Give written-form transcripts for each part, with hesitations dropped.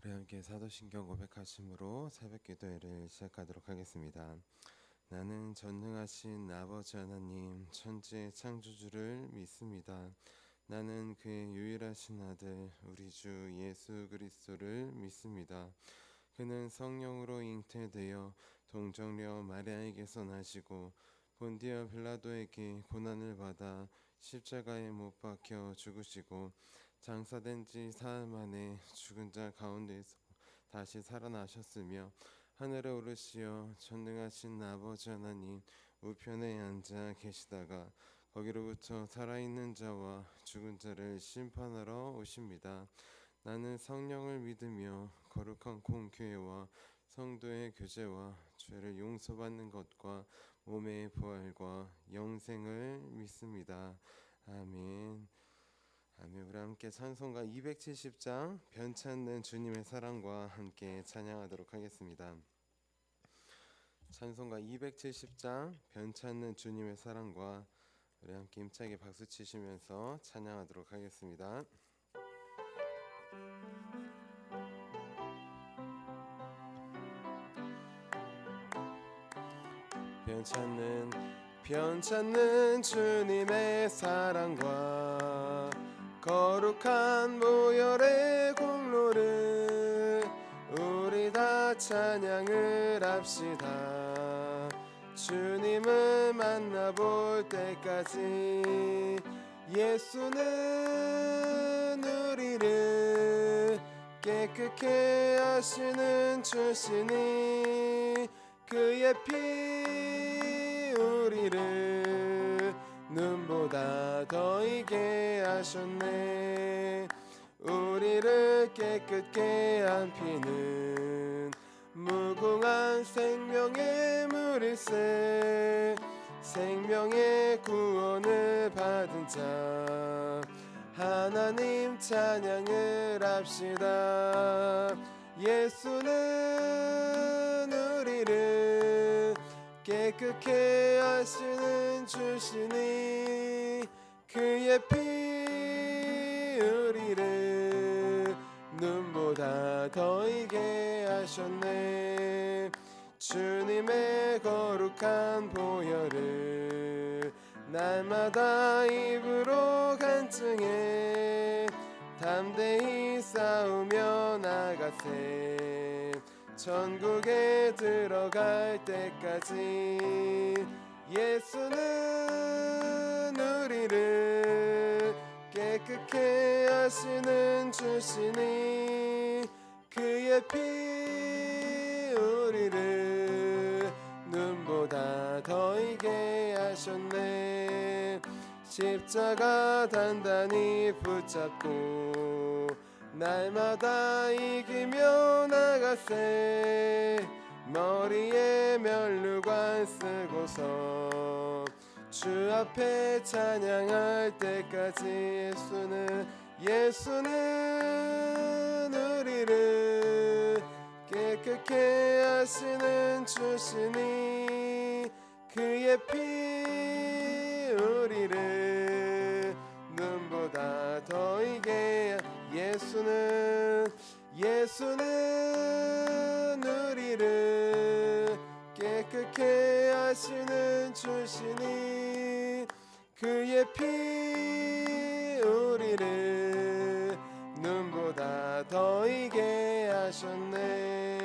우리 함께 사도신경 고백하심으로 새벽 기도회를 시작하도록 하겠습니다. 나는 전능하신 아버지 하나님 천지의 창조주를 믿습니다. 나는 그의 유일하신 아들 우리 주 예수 그리스도를 믿습니다. 그는 성령으로 잉태되어 동정녀 마리아에게서 나시고 본디오 빌라도에게 고난을 받아 십자가에 못 박혀 죽으시고 장사된 지 사흘 만에 죽은 자 가운데서 다시 살아나셨으며 하늘에 오르시어 전능하신 아버지 하나님 우편에 앉아 계시다가 거기로부터 살아있는 자와 죽은 자를 심판하러 오십니다. 나는 성령을 믿으며 거룩한 공교회와 성도의 교제와 죄를 용서받는 것과 몸의 부활과 영생을 믿습니다. 아멘. 아멘. 우리 함께 찬송가 270장 변찮는 주님의 사랑과 함께 찬양하도록 하겠습니다. 찬송가 270장 변찮는 주님의 사랑과 우리 함께 힘차게 박수 치시면서 찬양하도록 하겠습니다. 변찮는 주님의 사랑과 거룩한 보혈의 공로를 우리 다 찬양을 합시다. 주님을 만나볼 때까지 예수는 우리를 깨끗게 하시는 주시니 그의 피 우리를 눈보다 더 익게 하셨네. 우리를 깨끗게 한 피는 무궁한 생명의 물일세. 생명의 구원을 받은 자 하나님 찬양을 합시다. 예수는 우리를 깨끗게 하시는 주시니 그의 피 우리를 눈보다 더 익게 하셨네. 주님의 거룩한 보혈을 날마다 입으로 간증해 담대히 싸우며 나가세. 천국에 들어갈 때까지 예수는 우리를 깨끗게 하시는 주시니 그의 피 우리를 눈보다 더 익게 하셨네. 십자가 단단히 붙잡고 날마다 이기며 나가세. 머리에 면류관 쓰고서 주 앞에 찬양할 때까지 예수는 우리를 깨끗게 하시는 주시니 그의 피 우리를 눈보다 더 익게 예수는 우리를 깨끗게 하시는 주시니 그의 피 우리를 눈보다 더 익게 하셨네.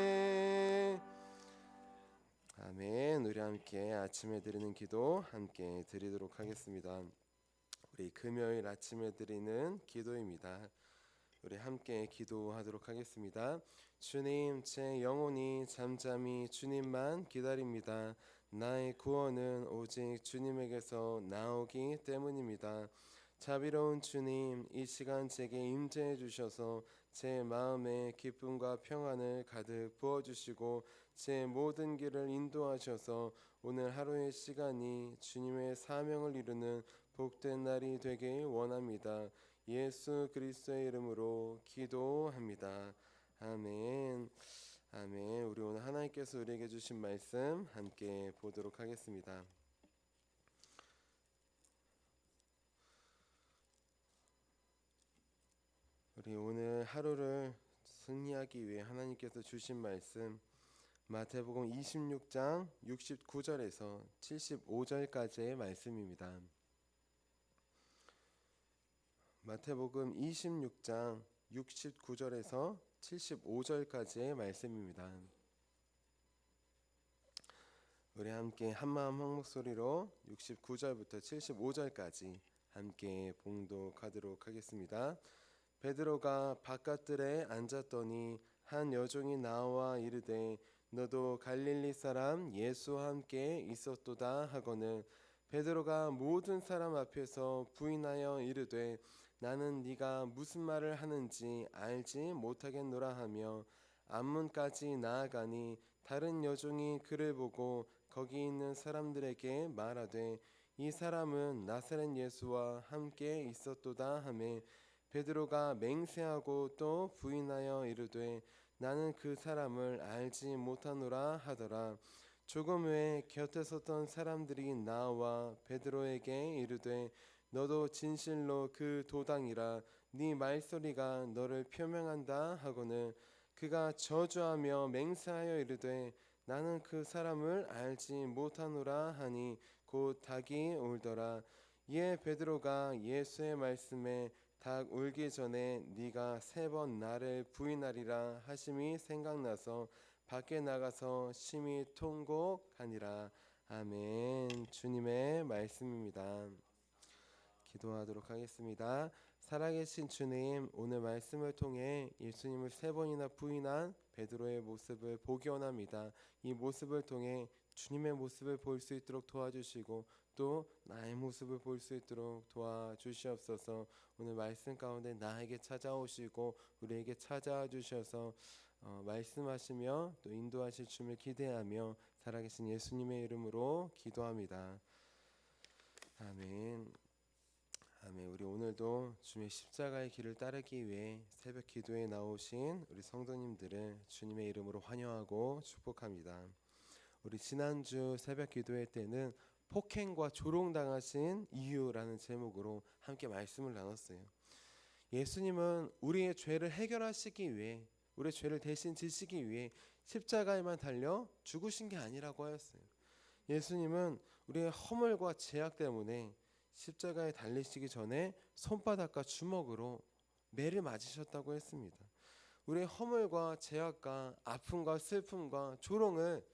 아멘. 우리 함께 아침에 드리는 기도 함께 드리도록 하겠습니다. 우리 금요일 아침에 드리는 기도입니다. 우리 함께 기도하도록 하겠습니다. 주님, 제 영혼이 잠잠히 주님만 기다립니다. 나의 구원은 오직 주님에게서 나오기 때문입니다. 자비로운 주님, 이 시간 제게 임재해 주셔서 제 마음에 기쁨과 평안을 가득 부어주시고 제 모든 길을 인도하셔서 오늘 하루의 시간이 주님의 사명을 이루는 복된 날이 되길 원합니다. 예수 그리스도의 이름으로 기도합니다. 아멘. 아멘. 우리 오늘 하나님께서 우리에게 주신 말씀 함께 보도록 하겠습니다. 우리 오늘 하루를 승리하기 위해 하나님께서 주신 말씀 마태복음 26장 69절에서 75절까지의 말씀입니다. 마태복음 26장 69절에서 75절까지의 말씀입니다. 우리 함께 한마음 한목소리로 69절부터 75절까지 함께 봉독하도록 하겠습니다. 베드로가 바깥들에 앉았더니 한 여종이 나와 이르되 너도 갈릴리 사람 예수와 함께 있었도다 하거늘 베드로가 모든 사람 앞에서 부인하여 이르되 나는 네가 무슨 말을 하는지 알지 못하겠노라 하며 앞문까지 나아가니 다른 여종이 그를 보고 거기 있는 사람들에게 말하되 이 사람은 나사렛 예수와 함께 있었도다 하매 베드로가 맹세하고 또 부인하여 이르되 나는 그 사람을 알지 못하노라 하더라. 조금 후에 곁에 섰던 사람들이 나와 베드로에게 이르되 너도 진실로 그 도당이라 네 말소리가 너를 표명한다 하거늘 그가 저주하며 맹세하여 이르되 나는 그 사람을 알지 못하노라 하니 곧 닭이 울더라. 이에 베드로가 예수의 말씀에 닭 울기 전에 네가 3번 나를 부인하리라 하심이 생각나서 밖에 나가서 심히 통곡하니라. 아멘. 주님의 말씀입니다. 기도하도록 하겠습니다. 살아계신 주님, 오늘 말씀을 통해 예수님을 3번이나 부인한 베드로의 모습을 보기 원합니다. 이 모습을 통해 주님의 모습을 볼 수 있도록 도와주시고 또 나의 모습을 볼 수 있도록 도와주시옵소서. 오늘 말씀 가운데 나에게 찾아오시고 우리에게 찾아와 주셔서 말씀하시며 또 인도하실 주님을 기대하며 살아계신 예수님의 이름으로 기도합니다. 아멘. 아멘. 우리 오늘도 주님의 십자가의 길을 따르기 위해 새벽 기도에 나오신 우리 성도님들을 주님의 이름으로 환영하고 축복합니다. 우리 지난주 새벽 기도회 때는 폭행과 조롱당하신 이유라는 제목으로 함께 말씀을 나눴어요. 예수님은 우리의 죄를 해결하시기 위해 우리의 죄를 대신 지시기 위해 십자가에만 달려 죽으신 게 아니라고 하였어요. 예수님은 우리의 허물과 죄악 때문에 십자가에 달리시기 전에 손바닥과 주먹으로 매를 맞으셨다고 했습니다. 우리의 허물과 죄악과 아픔과 슬픔과 조롱을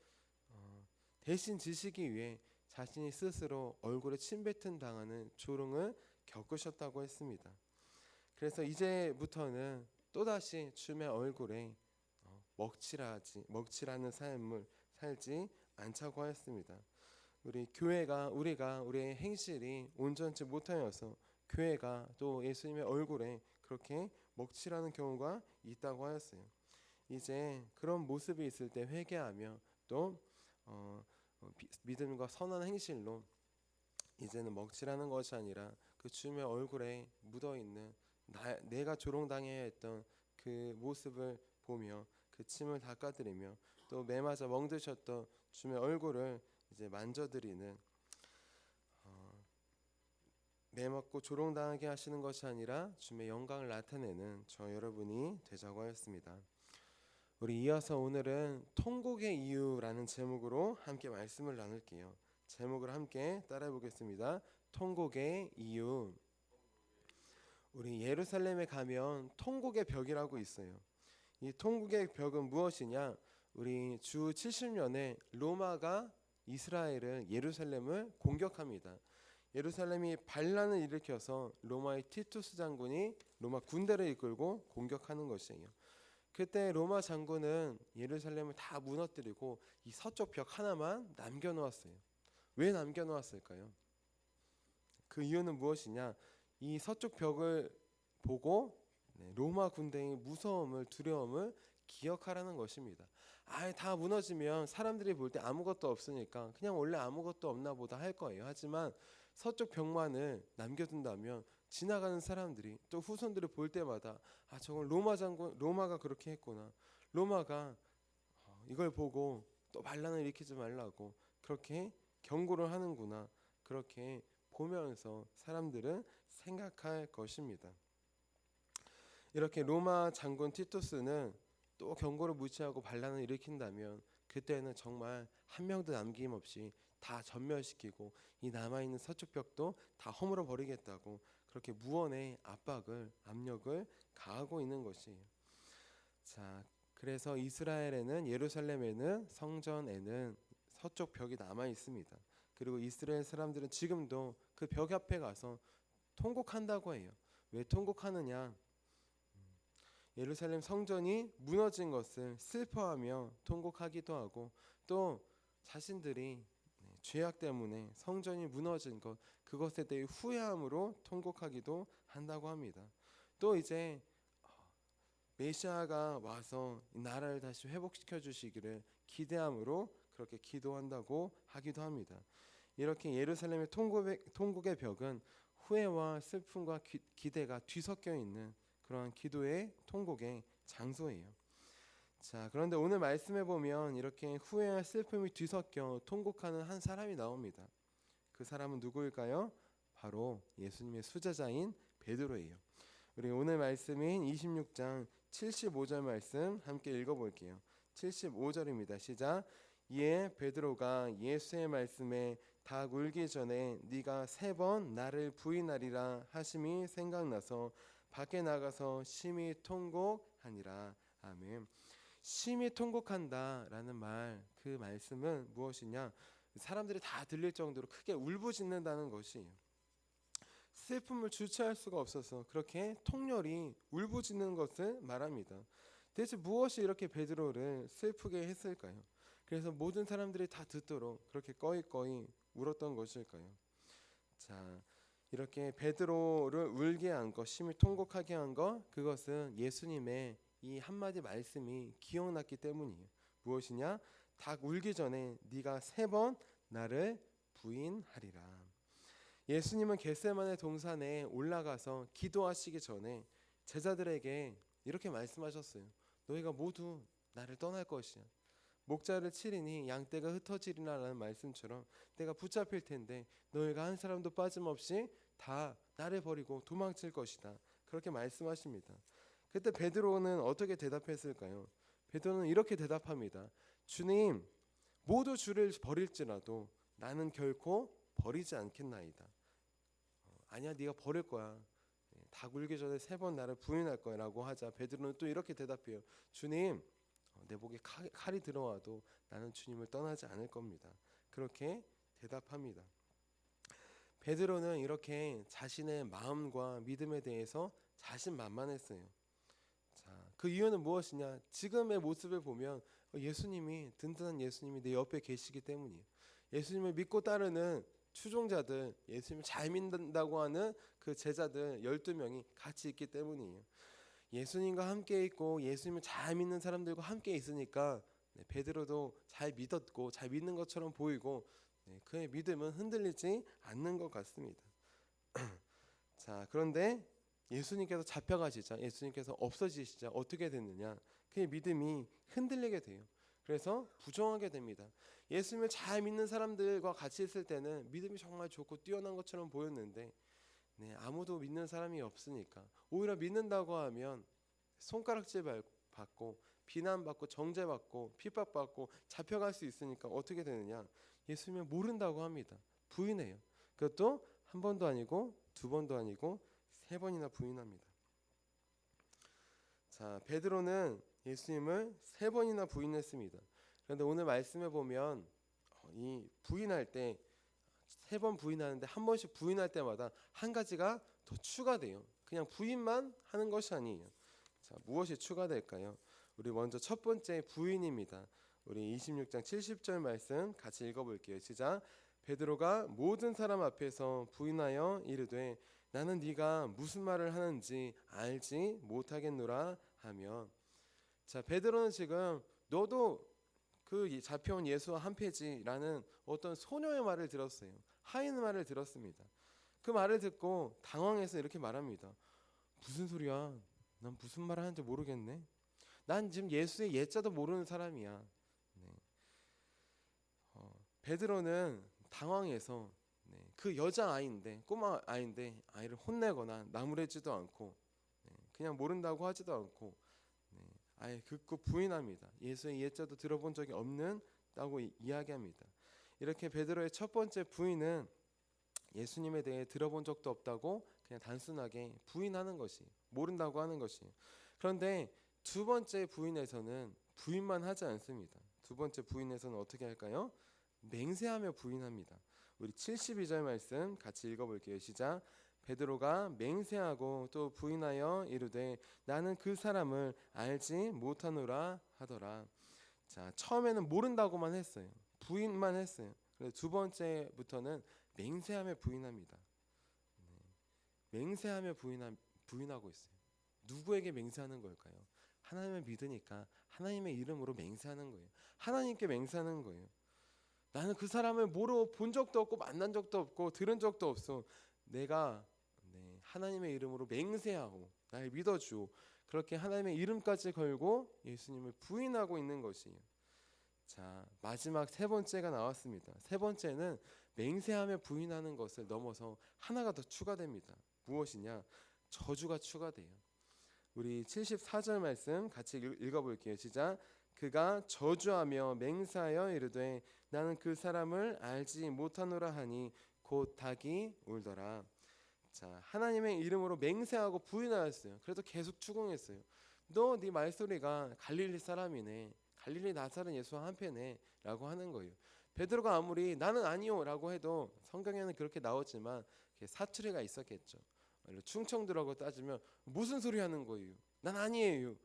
대신 지시기 위해 자신이 스스로 얼굴에 침뱉음 당하는 조롱을 겪으셨다고 했습니다. 그래서 이제부터는 또다시 주님의 얼굴에 먹칠하는 삶을 살지 않자고 하였습니다. 우리가 우리의 행실이 온전치 못하여서 교회가 또 예수님의 얼굴에 그렇게 먹칠하는 경우가 있다고 하였어요. 이제 그런 모습이 있을 때 회개하며 또 믿음과 선한 행실로 이제는 먹칠하는 것이 아니라 그 주님의 얼굴에 묻어있는 내가 조롱당해야 했던 그 모습을 보며 그 침을 닦아드리며 또 매맞아 멍드셨던 주님의 얼굴을 이제 만져드리는 매맞고 조롱당하게 하시는 것이 아니라 주님의 영광을 나타내는 저 여러분이 되자고 하였습니다. 우리 이어서 오늘은 통곡의 이유라는 제목으로 함께 말씀을 나눌게요. 제목을 함께 따라해 보겠습니다. 통곡의 이유. 우리 예루살렘에 가면 통곡의 벽이라고 있어요. 이 통곡의 벽은 무엇이냐? 우리 주 70년에 로마가 이스라엘을 예루살렘을 공격합니다. 예루살렘이 반란을 일으켜서 로마의 티투스 장군이 로마 군대를 이끌고 공격하는 것이에요. 그때 로마 장군은 예루살렘을 다 무너뜨리고 이 서쪽 벽 하나만 남겨놓았어요. 왜 남겨놓았을까요? 그 이유는 무엇이냐? 이 서쪽 벽을 보고 로마 군대의 무서움을 두려움을 기억하라는 것입니다. 다 무너지면 사람들이 볼 때 아무것도 없으니까 그냥 원래 아무것도 없나 보다 할 거예요. 하지만 서쪽 벽만을 남겨둔다면 지나가는 사람들이 또 후손들을 볼 때마다 저건 로마가 그렇게 했구나. 로마가 이걸 보고 또 반란을 일으키지 말라고 그렇게 경고를 하는구나. 그렇게 보면서 사람들은 생각할 것입니다. 이렇게 로마 장군 티투스는 또 경고를 무시하고 반란을 일으킨다면 그때는 정말 한 명도 남김없이 다 전멸시키고 이 남아있는 서쪽 벽도 다 허물어 버리겠다고 그렇게 무언의 압력을 가하고 있는 것이에요. 자, 그래서 이스라엘에는 예루살렘에는 성전에는 서쪽 벽이 남아 있습니다. 그리고 이스라엘 사람들은 지금도 그 벽 앞에 가서 통곡한다고 해요. 왜 통곡하느냐? 예루살렘 성전이 무너진 것을 슬퍼하며 통곡하기도 하고 또 자신들이 죄악 때문에 성전이 무너진 것 그것에 대해 후회함으로 통곡하기도 한다고 합니다. 또 이제 메시아가 와서 이 나라를 다시 회복시켜 주시기를 기대함으로 그렇게 기도한다고 하기도 합니다. 이렇게 예루살렘의 통곡의 벽은 후회와 슬픔과 기대가 뒤섞여 있는 그러한 기도의 통곡의 장소예요. 자, 그런데 오늘 말씀에 보면 이렇게 후회와 슬픔이 뒤섞여 통곡하는 한 사람이 나옵니다. 그 사람은 누구일까요? 바로 예수님의 수제자인 베드로예요. 우리 오늘 말씀인 26장 75절 말씀 함께 읽어볼게요. 75절입니다. 시작. 이에 베드로가 예수의 말씀에 닭 울기 전에 네가 3번 나를 부인하리라 하심이 생각나서 밖에 나가서 심히 통곡하니라. 아멘. 심히 통곡한다라는 그 말씀은 무엇이냐? 사람들이 다 들릴 정도로 크게 울부짖는다는 것이에요. 슬픔을 주체할 수가 없어서 그렇게 통렬히 울부짖는 것을 말합니다. 대체 무엇이 이렇게 베드로를 슬프게 했을까요? 그래서 모든 사람들이 다 듣도록 그렇게 꺼이꺼이 울었던 것일까요? 자, 이렇게 베드로를 울게 한 것, 심히 통곡하게 한 것, 그것은 예수님의 이 한마디 말씀이 기억났기 때문이에요. 무엇이냐? 닭 울기 전에 네가 3번 나를 부인하리라. 예수님은 겟세마네 동산에 올라가서 기도하시기 전에 제자들에게 이렇게 말씀하셨어요. 너희가 모두 나를 떠날 것이야. 목자를 치리니 양떼가 흩어지리라는 말씀처럼 내가 붙잡힐 텐데 너희가 한 사람도 빠짐없이 다 나를 버리고 도망칠 것이다. 그렇게 말씀하십니다. 그때 베드로는 어떻게 대답했을까요? 베드로는 이렇게 대답합니다. 주님, 모두 주를 버릴지라도 나는 결코 버리지 않겠나이다. 아니야, 네가 버릴 거야. 닭 울기 전에 3번 나를 부인할 거라고 하자 베드로는 또 이렇게 대답해요. 주님, 내 목에 칼이 들어와도 나는 주님을 떠나지 않을 겁니다. 그렇게 대답합니다. 베드로는 이렇게 자신의 마음과 믿음에 대해서 자신만만했어요. 자, 그 이유는 무엇이냐? 지금의 모습을 보면 예수님이 든든한 예수님이 내 옆에 계시기 때문이에요. 예수님을 믿고 따르는 추종자들, 예수님을 잘 믿는다고 하는 그 제자들 12명이 같이 있기 때문이에요. 예수님과 함께 있고 예수님을 잘 믿는 사람들과 함께 있으니까 베드로도 잘 믿었고 잘 믿는 것처럼 보이고 그의 믿음은 흔들리지 않는 것 같습니다. 자, 그런데 예수님께서 잡혀가시자, 예수님께서 없어지시자 어떻게 됐느냐? 그의 믿음이 흔들리게 돼요. 그래서 부정하게 됩니다. 예수님을 잘 믿는 사람들과 같이 있을 때는 믿음이 정말 좋고 뛰어난 것처럼 보였는데 아무도 믿는 사람이 없으니까 오히려 믿는다고 하면 손가락질 받고 비난받고 정죄받고 핍박받고 잡혀갈 수 있으니까 어떻게 되느냐? 예수님을 모른다고 합니다. 부인해요. 그것도 한 번도 아니고 2번도 아니고 3번이나 부인합니다. 자, 베드로는 예수님을 3번이나 부인했습니다. 그런데 오늘 말씀에 보면 이 부인할 때 3번 부인하는데 한 번씩 부인할 때마다 한 가지가 더 추가돼요. 그냥 부인만 하는 것이 아니에요. 자, 무엇이 추가될까요? 우리 먼저 첫 번째 부인입니다. 우리 26장 70절 말씀 같이 읽어볼게요. 시작. 베드로가 모든 사람 앞에서 부인하여 이르되 나는 네가 무슨 말을 하는지 알지 못하겠노라 하며. 자, 베드로는 지금 너도 그 잡혀온 예수와 한패지라는 어떤 소녀의 말을 들었어요. 하인의 말을 들었습니다. 그 말을 듣고 당황해서 이렇게 말합니다. 무슨 소리야? 난 무슨 말을 하는지 모르겠네. 난 지금 예수의 예자도 모르는 사람이야. 베드로는 당황해서 그 여자 아이인데 꼬마 아이인데 아이를 혼내거나 나무래지도 않고 그냥 모른다고 하지도 않고 아예 극구 부인합니다. 예수의 옛자도 들어본 적이 없는다고 이야기합니다. 이렇게 베드로의 첫 번째 부인은 예수님에 대해 들어본 적도 없다고 그냥 단순하게 부인하는 것이, 모른다고 하는 것이. 그런데 두 번째 부인에서는 부인만 하지 않습니다. 두 번째 부인에서는 어떻게 할까요? 맹세하며 부인합니다. 우리 72절 말씀 같이 읽어볼게요. 시작. 베드로가 맹세하고 또 부인하여 이르되 나는 그 사람을 알지 못하노라 하더라. 자, 처음에는 모른다고만 했어요. 부인만 했어요. 그래서 두 번째부터는 맹세하며 부인합니다. 맹세하며 부인하고 있어요. 누구에게 맹세하는 걸까요? 하나님을 믿으니까 하나님의 이름으로 맹세하는 거예요. 하나님께 맹세하는 거예요. 나는 그 사람을 모르고 본 적도 없고 만난 적도 없고 들은 적도 없어. 내가 하나님의 이름으로 맹세하고 날 믿어주오. 그렇게 하나님의 이름까지 걸고 예수님을 부인하고 있는 것이에요. 자, 마지막 세 번째가 나왔습니다. 세 번째는 맹세하며 부인하는 것을 넘어서 하나가 더 추가됩니다. 무엇이냐? 저주가 추가돼요. 우리 74절 말씀 같이 읽어볼게요. 시작. 그가 저주하며 맹세하여 이르되 나는 그 사람을 알지 못하노라 하니 곧 닭이 울더라. 자, 하나님의 이름으로 맹세하고 부인하였어요. 그래도 계속 추궁했어요. 너 네 말소리가 갈릴리 사람이네. 갈릴리 나사렛 예수와 한패네 라고 하는 거예요. 베드로가 아무리 나는 아니요 라고 해도 성경에는 그렇게 나오지만 사투리가 있었겠죠. 충청도라고 따지면 무슨 소리 하는 거예요? 난 아니에요.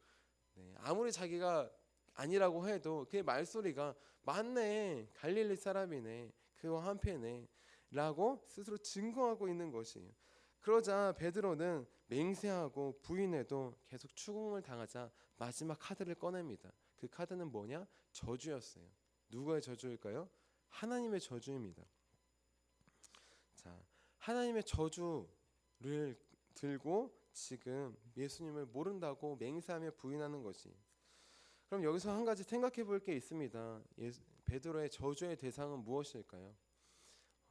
아무리 자기가 아니라고 해도 그 말소리가 맞네, 갈릴리 사람이네, 그와 한패네 라고 스스로 증거하고 있는 것이에요. 그러자 베드로는 맹세하고 부인해도 계속 추궁을 당하자 마지막 카드를 꺼냅니다. 그 카드는 뭐냐? 저주였어요. 누구의 저주일까요? 하나님의 저주입니다. 자, 하나님의 저주를 들고 지금 예수님을 모른다고 맹세하며 부인하는 것이. 그럼 여기서 한 가지 생각해 볼 게 있습니다. 베드로의 저주의 대상은 무엇일까요?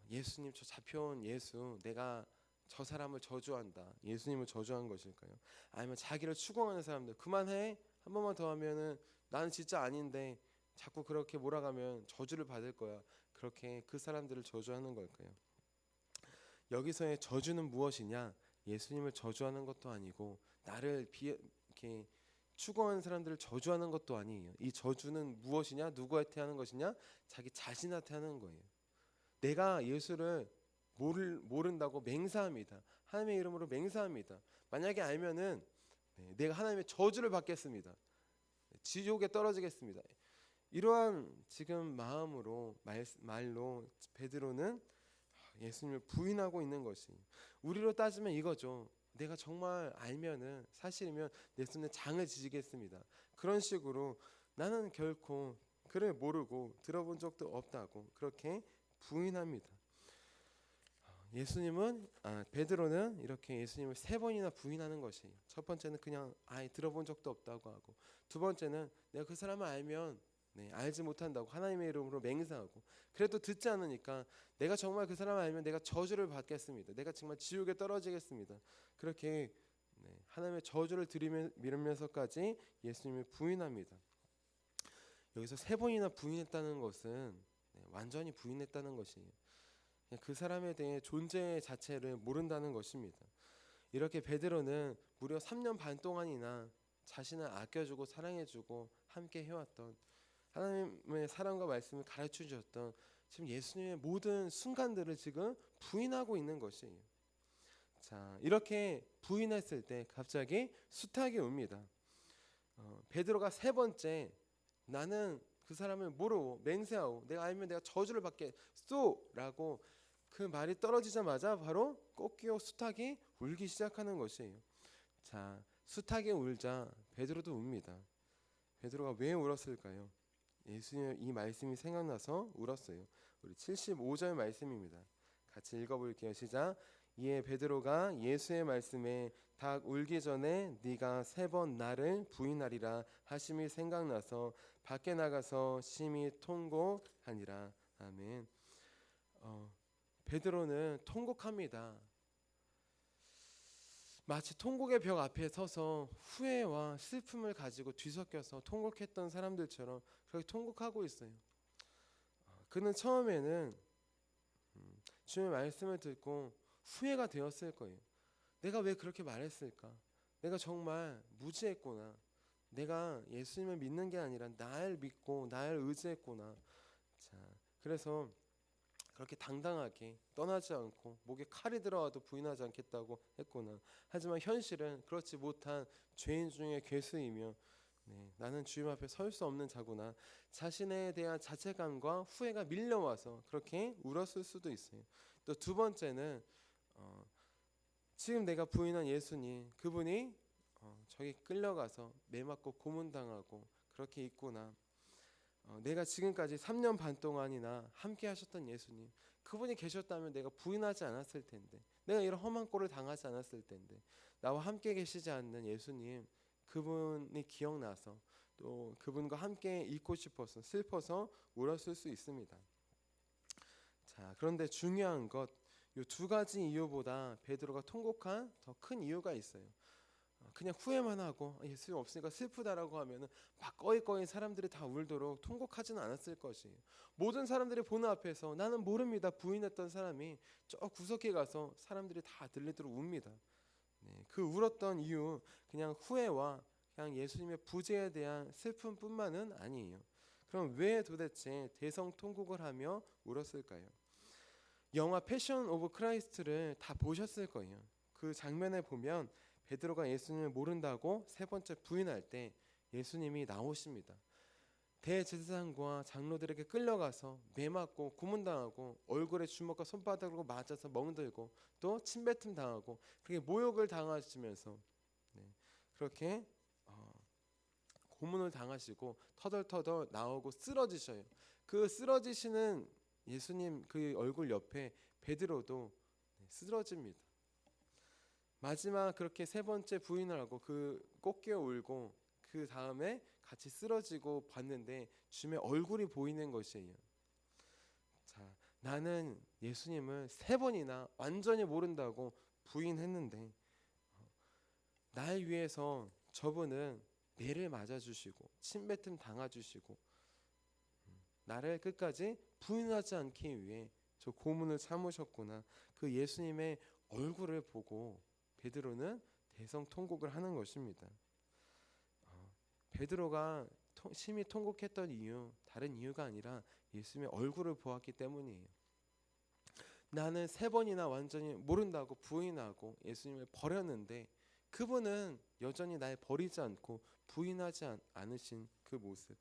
예수님, 저 잡혀온 예수, 내가 저 사람을 저주한다. 예수님을 저주한 것일까요? 아니면 자기를 추궁하는 사람들, 그만해, 한 번만 더 하면은 나는 진짜 아닌데 자꾸 그렇게 몰아가면 저주를 받을 거야. 그렇게 그 사람들을 저주하는 걸까요? 여기서의 저주는 무엇이냐? 예수님을 저주하는 것도 아니고 나를 이렇게 추구하는 사람들을 저주하는 것도 아니에요. 이 저주는 무엇이냐? 누구한테 하는 것이냐? 자기 자신한테 하는 거예요. 내가 예수를 모른다고 맹세합니다. 하나님의 이름으로 맹세합니다. 만약에 알면은 내가 하나님의 저주를 받겠습니다. 지옥에 떨어지겠습니다. 이러한 지금 마음으로 말로 베드로는 예수님을 부인하고 있는 것이, 우리로 따지면 이거죠. 내가 정말 알면은, 사실이면 내 손에 장을 지지겠습니다. 그런 식으로 나는 결코 그를 모르고 들어본 적도 없다고 그렇게 부인합니다. 베드로는 이렇게 예수님을 세 번이나 부인하는 것이, 첫 번째는 그냥 아예 들어본 적도 없다고 하고, 두 번째는 내가 그 사람을 알면 알지 못한다고 하나님의 이름으로 맹세하고, 그래도 듣지 않으니까 내가 정말 그 사람을 알면 내가 저주를 받겠습니다. 내가 정말 지옥에 떨어지겠습니다. 그렇게 하나님의 저주를 들으면서까지 예수님을 부인합니다. 여기서 세 번이나 부인했다는 것은 완전히 부인했다는 것이에요. 그 사람에 대해 존재 자체를 모른다는 것입니다. 이렇게 베드로는 무려 3년 반 동안이나 자신을 아껴주고 사랑해주고 함께 해왔던, 하나님의 사랑과 말씀을 가르쳐 주셨던 지금 예수님의 모든 순간들을 지금 부인하고 있는 것이에요. 자, 이렇게 부인했을 때 갑자기 수탉이 옵니다. 베드로가 세 번째, 나는 그 사람을 모르고 맹세하고 내가 알면 내가 저주를 받겠소 라고 그 말이 떨어지자마자 바로 꽃기호 수탉이 울기 시작하는 것이에요. 자, 수탉이 울자 베드로도 웁니다. 베드로가 왜 울었을까요? 예수님의 이 말씀이 생각나서 울었어요. 우리 75절 말씀입니다. 같이 읽어볼게요. 시작. 이에 베드로가 예수의 말씀에 닭 울기 전에 네가 3번 나를 부인하리라 하심이 생각나서 밖에 나가서 심히 통곡하니라. 아멘. 베드로는 통곡합니다. 마치 통곡의 벽 앞에 서서 후회와 슬픔을 가지고 뒤섞여서 통곡했던 사람들처럼 그렇게 통곡하고 있어요. 그는 처음에는 주님의 말씀을 듣고 후회가 되었을 거예요. 내가 왜 그렇게 말했을까? 내가 정말 무지했구나. 내가 예수님을 믿는 게 아니라 날 믿고 날 의지했구나. 자, 그래서 그렇게 당당하게 떠나지 않고 목에 칼이 들어와도 부인하지 않겠다고 했구나. 하지만 현실은 그렇지 못한 죄인 중에 괴수이며 나는 주님 앞에 설 수 없는 자구나. 자신에 대한 자책감과 후회가 밀려와서 그렇게 울었을 수도 있어요. 또 두 번째는 지금 내가 부인한 예수님, 그분이 저기 끌려가서 매맞고 고문당하고 그렇게 있구나. 내가 지금까지 3년 반 동안이나 함께 하셨던 예수님, 그분이 계셨다면 내가 부인하지 않았을 텐데, 내가 이런 험한 꼴을 당하지 않았을 텐데, 나와 함께 계시지 않는 예수님, 그분이 기억나서 또 그분과 함께 있고 싶어서 슬퍼서 울었을 수 있습니다. 자, 그런데 중요한 것, 이 두 가지 이유보다 베드로가 통곡한 더 큰 이유가 있어요. 그냥 후회만 하고 예수님 없으니까 슬프다라고 하면은 막 꺼이꺼이 사람들이 다 울도록 통곡하지는 않았을 것이에요. 모든 사람들이 보는 앞에서 나는 모릅니다 부인했던 사람이 저 구석에 가서 사람들이 다 들리도록 웁니다. 그 울었던 이유 그냥 후회와 그냥 예수님의 부재에 대한 슬픔뿐만은 아니에요. 그럼 왜 도대체 대성통곡을 하며 울었을까요? 영화 패션 오브 크라이스트를 다 보셨을 거예요. 그 장면에 보면 베드로가 예수님을 모른다고 세 번째 부인할 때 예수님이 나오십니다. 대제사장과 장로들에게 끌려가서 매맞고 고문당하고 얼굴에 주먹과 손바닥으로 맞아서 멍들고 또 침뱉음 당하고 그렇게 모욕을 당하시면서 그렇게 고문을 당하시고 터덜터덜 나오고 쓰러지셔요. 그 쓰러지시는 예수님 그 얼굴 옆에 베드로도 쓰러집니다. 마지막 그렇게 세 번째 부인을 하고 그 꺾여 울고 그 다음에 같이 쓰러지고 봤는데 주님의 얼굴이 보이는 것이에요. 자, 나는 예수님을 세 번이나 완전히 모른다고 부인했는데 날 위해서 저분은 매를 맞아주시고 침뱉음 당해주시고 나를 끝까지 부인하지 않기 위해 저 고문을 참으셨구나. 그 예수님의 얼굴을 보고 베드로는 대성통곡을 하는 것입니다. 베드로가 심히 통곡했던 이유 다른 이유가 아니라 예수님의 얼굴을 보았기 때문이에요. 나는 세 번이나 완전히 모른다고 부인하고 예수님을 버렸는데 그분은 여전히 날 버리지 않고 부인하지 않으신 그 모습,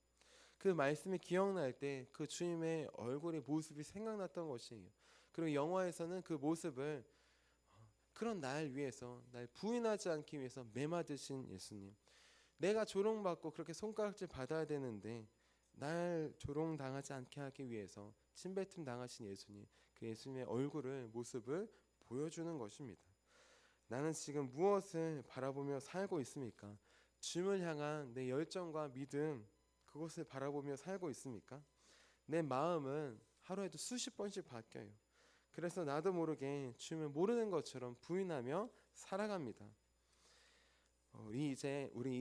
그 말씀이 기억날 때 그 주님의 얼굴의 모습이 생각났던 것이에요. 그리고 영화에서는 그 모습을 그런 날 위해서 날 부인하지 않기 위해서 매맞으신 예수님, 내가 조롱받고 그렇게 손가락질 받아야 되는데 날 조롱당하지 않게 하기 위해서 침뱉음 당하신 예수님, 그 예수님의 얼굴을 모습을 보여주는 것입니다. 나는 지금 무엇을 바라보며 살고 있습니까? 주님을 향한 내 열정과 믿음, 그것을 바라보며 살고 있습니까? 내 마음은 하루에도 수십 번씩 바뀌어요. 그래서 나도 모르게 주님을 모르는 것처럼 부인하며 살아갑니다. 우리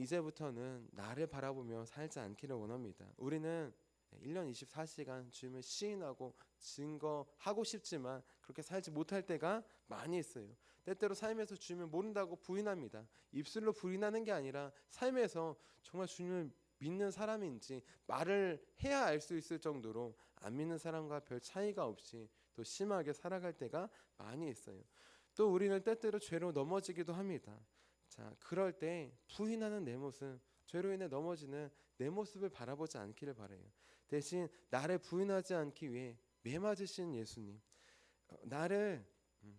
이제부터는 나를 바라보며 살지 않기를 원합니다. 우리는 1년 24시간 주님을 시인하고 증거하고 싶지만 그렇게 살지 못할 때가 많이 있어요. 때때로 삶에서 주님을 모른다고 부인합니다. 입술로 부인하는 게 아니라 삶에서 정말 주님을 믿는 사람인지 말을 해야 알 수 있을 정도로 안 믿는 사람과 별 차이가 없이 또 심하게 살아갈 때가 많이 있어요. 또 우리는 때때로 죄로 넘어지기도 합니다. 자, 그럴 때 부인하는 내 모습, 죄로 인해 넘어지는 내 모습을 바라보지 않기를 바라요. 대신 나를 부인하지 않기 위해 매맞으신 예수님, 나를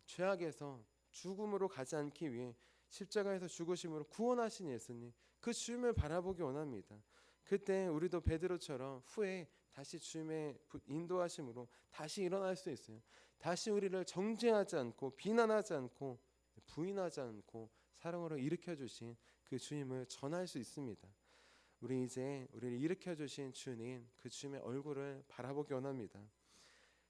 죄악에서 죽음으로 가지 않기 위해 십자가에서 죽으심으로 구원하신 예수님, 그 주님을 바라보기 원합니다. 그때 우리도 베드로처럼 후에 다시 주님의 인도하심으로 다시 일어날 수 있어요. 다시 우리를 정죄하지 않고 비난하지 않고 부인하지 않고 사랑으로 일으켜 주신 그 주님을 전할 수 있습니다. 우리 이제 우리를 일으켜 주신 주님, 그 주님의 얼굴을 바라보기 원합니다.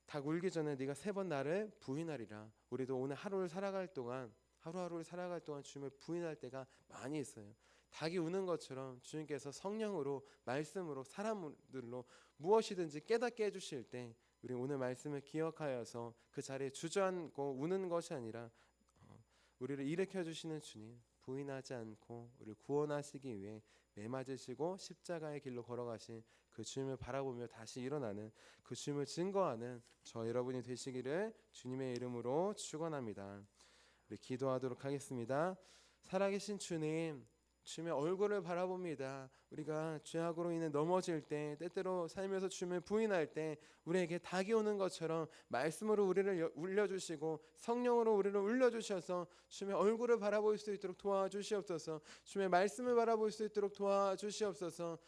닭 울기 전에 네가 세 번 나를 부인하리라. 우리도 오늘 하루를 살아갈 동안 하루하루를 살아갈 동안 주님을 부인할 때가 많이 있어요. 닭이 우는 것처럼 주님께서 성령으로 말씀으로 사람들로 무엇이든지 깨닫게 해주실 때 우리 오늘 말씀을 기억하여서 그 자리에 주저앉고 우는 것이 아니라 우리를 일으켜 주시는 주님, 부인하지 않고 우리를 구원하시기 위해 매맞으시고 십자가의 길로 걸어가신 그 주님을 바라보며 다시 일어나는 그 주님을 증거하는 저 여러분이 되시기를 주님의 이름으로 축원합니다. 우리 기도하도록 하겠습니다. 살아계신 주님, 주님의 얼굴을 바라봅니다. 우리가 죄악으로 인해 넘어질 때, 때때로 살면서 주님을 부인할 때 우리에게 닭이 오는 것처럼 말씀으로 우리를 울려주시고 성령으로 우리를 울려주셔서 주님의 얼굴을 바라볼 수 있도록 도와주시옵소서. 주님의 말씀을 바라볼 수 있도록 도와주시옵소서.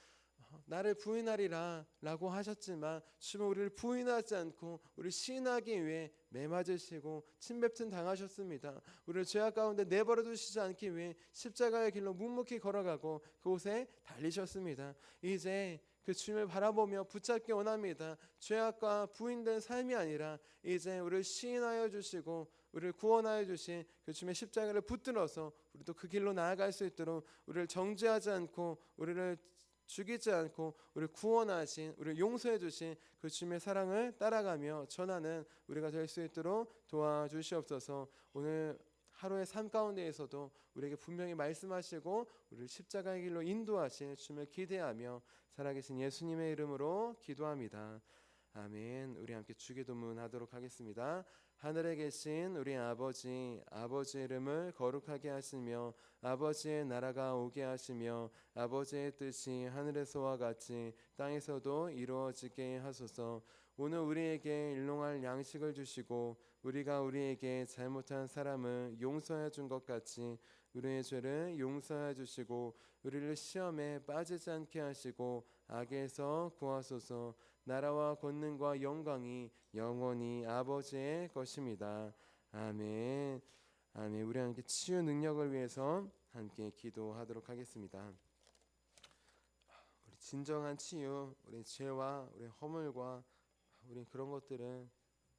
나를 부인하리라 라고 하셨지만 주님은 우리를 부인하지 않고 우리를 시인하기 위해 매맞으시고 침뱉음 당하셨습니다. 우리를 죄악 가운데 내버려 두시지 않기 위해 십자가의 길로 묵묵히 걸어가고 그곳에 달리셨습니다. 이제 그 주님을 바라보며 붙잡기 원합니다. 죄악과 부인된 삶이 아니라 이제 우리를 시인하여 주시고 우리를 구원하여 주신 그 주님의 십자가를 붙들어서 우리도 그 길로 나아갈 수 있도록 우리를 정죄하지 않고 우리를 죽이지 않고 우리를 구원하신, 우리를 용서해 주신 그 주님의 사랑을 따라가며 전하는 우리가 될 수 있도록 도와주시옵소서. 오늘 하루의 삶 가운데에서도 우리에게 분명히 말씀하시고 우리를 십자가의 길로 인도하신 주님을 기대하며 살아계신 예수님의 이름으로 기도합니다. 아멘. 우리 함께 주기도문 하도록 하겠습니다. 하늘에 계신 우리 아버지, 아버지의 이름을 거룩하게 하시며 아버지의 나라가 오게 하시며 아버지의 뜻이 하늘에서와 같이 땅에서도 이루어지게 하소서. 오늘 우리에게 일용할 양식을 주시고 우리가 우리에게 잘못한 사람을 용서해 준 것 같이 우리의 죄를 용서해 주시고 우리를 시험에 빠지지 않게 하시고 악에서 구하소서. 나라와 권능과 영광이 영원히 아버지의 것입니다. 아멘. 아멘. 우리 함께 치유 능력을 위해서 함께 기도하도록 하겠습니다. 우리 진정한 치유, 우리 죄와 우리 허물과 우리 그런 것들은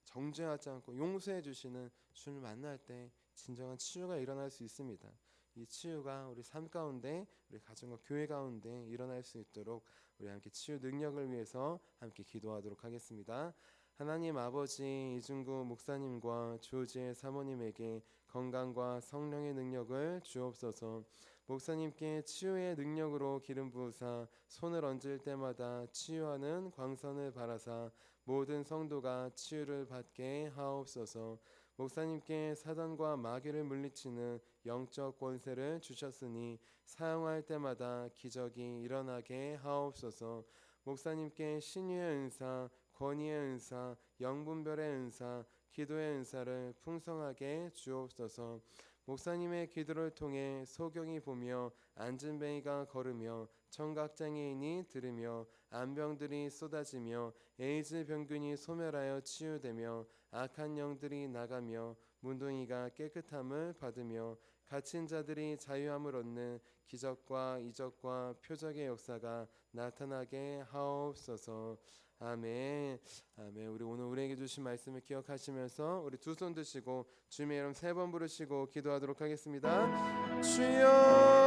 정죄하지 않고 용서해 주시는 주님을 만날 때 진정한 치유가 일어날 수 있습니다. 이 치유가 우리 삶 가운데, 우리 가정과 교회 가운데 일어날 수 있도록 우리 함께 치유 능력을 위해서 함께 기도하도록 하겠습니다. 하나님 아버지, 이중구 목사님과 조지의 사모님에게 건강과 성령의 능력을 주옵소서. 목사님께 치유의 능력으로 기름 부으사 손을 얹을 때마다 치유하는 광선을 바라사 모든 성도가 치유를 받게 하옵소서. 목사님께 사단과 마귀를 물리치는 영적 권세를 주셨으니 사용할 때마다 기적이 일어나게 하옵소서. 목사님께 신유의 은사, 권위의 은사, 영분별의 은사, 기도의 은사를 풍성하게 주옵소서. 목사님의 기도를 통해 소경이 보며 안진뱅이가 걸으며 청각장애인이 들으며 암병들이 쏟아지며 에이즈 병균이 소멸하여 치유되며 악한 영들이 나가며 문둥이가 깨끗함을 받으며 갇힌 자들이 자유함을 얻는 기적과 이적과 표적의 역사가 나타나게 하옵소서. 아멘. 아멘. 우리 오늘 우리에게 주신 말씀을 기억하시면서 우리 두 손 드시고 주님의 이름 3번 부르시고 기도하도록 하겠습니다. 주여